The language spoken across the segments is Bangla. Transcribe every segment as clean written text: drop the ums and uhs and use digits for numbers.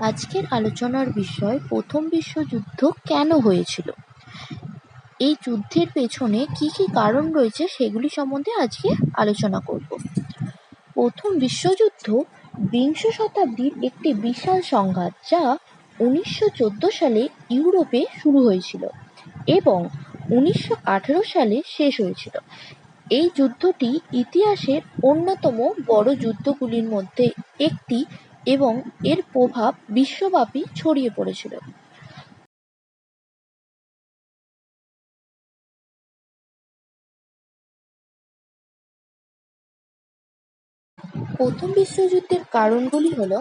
আজকের আলোচনার বিষয় প্রথম বিশ্বযুদ্ধ কেন হয়েছিল। এই যুদ্ধের পেছনে কি কি কারণ রয়েছে সেগুলি সম্বন্ধে আজকে আলোচনা করব। প্রথম বিশ্বযুদ্ধ বিংশ শতাব্দীর একটি বিশাল সংঘাত যা 1914 সালে ইউরোপে শুরু হয়েছিল এবং 1918 সালে শেষ হয়েছিল। এই যুদ্ধটি ইতিহাসের অন্যতম বড় যুদ্ধগুলির মধ্যে একটি এবং এর প্রভাব বিশ্বব্যাপী ছড়িয়ে পড়েছিল। প্রথম বিশ্বযুদ্ধের কারণগুলি হল: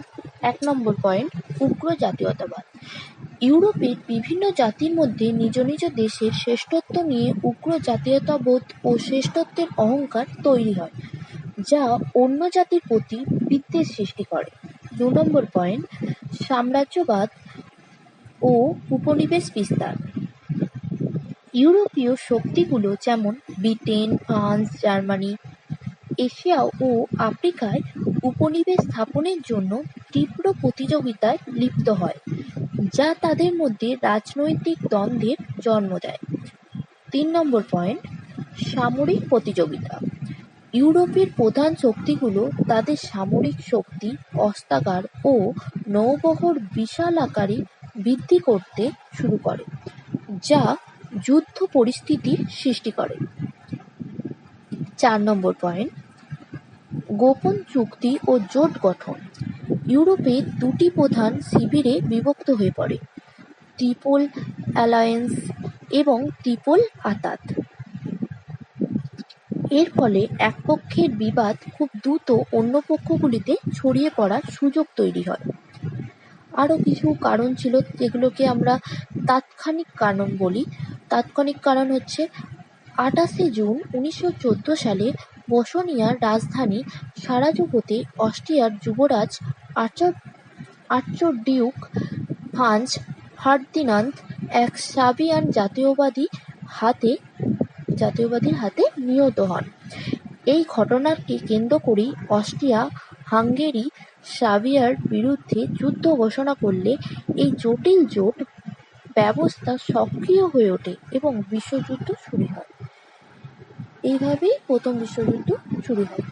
১ নম্বর পয়েন্ট, উগ্র জাতীয়তাবাদ। ইউরোপের বিভিন্ন জাতির মধ্যে নিজ নিজ দেশের শ্রেষ্ঠত্ব নিয়ে উগ্র জাতীয়তাবোধ ও শ্রেষ্ঠত্বের অহংকার তৈরি হয়, যা অন্য জাতির প্রতি বিদ্বেষ সৃষ্টি করে। ২ নম্বর পয়েন্ট, সাম্রাজ্যবাদ ও উপনিবেশ বিস্তার। ইউরোপীয় শক্তিগুলো যেমন ব্রিটেন, ফ্রান্স, জার্মানি এশিয়া ও আফ্রিকায় উপনিবেশ স্থাপনের জন্য তীব্র প্রতিযোগিতায় লিপ্ত হয়, যা তাদের মধ্যে রাজনৈতিক দ্বন্দ্বের জন্ম দেয়। ৩ নম্বর পয়েন্ট, সামরিক প্রতিযোগিতা। ইউরোপের প্রধান শক্তিগুলো তাদের সামরিক শক্তি, অস্ত্রাগার ও নৌবহর বিশাল আকারে বৃদ্ধি করতে শুরু করে, যা যুদ্ধ পরিস্থিতির সৃষ্টি করে। ৪ নম্বর পয়েন্ট, গোপন চুক্তি ও জোট গঠন। ইউরোপে দুটি প্রধান শিবিরে বিভক্ত হয়ে পড়ে: ত্রিপল অ্যালায়েন্স এবং ত্রিপল আতাত। এর ফলে এক পক্ষের বিবাদ খুব দ্রুত অন্য পক্ষগুলিতে ছড়িয়ে পড়ার সুযোগ তৈরি হয়। আরও কিছু কারণ ছিল, যেগুলোকে আমরা তাৎক্ষণিক কারণ বলি। তাৎক্ষণিক কারণ হচ্ছে: ২৮শে জুন 1914 সালে বসনিয়ার রাজধানী সারাজোভোতে অস্ট্রিয়ার যুবরাজ আর্চডিউক ফ্রাঞ্জ ফার্দিনান্দ এক সার্বিয়ান জাতীয়তাবাদীর হাতে নিহত হন। এই ঘটনাকে কেন্দ্র করেই অস্ট্রিয়া-হাঙ্গেরি সার্বিয়ার বিরুদ্ধে যুদ্ধ ঘোষণা করলে এই জটিল জোট ব্যবস্থা সক্রিয় হয়ে ওঠে এবং বিশ্বযুদ্ধ শুরু হয়। এইভাবেই প্রথম বিশ্বযুদ্ধ শুরু হয়।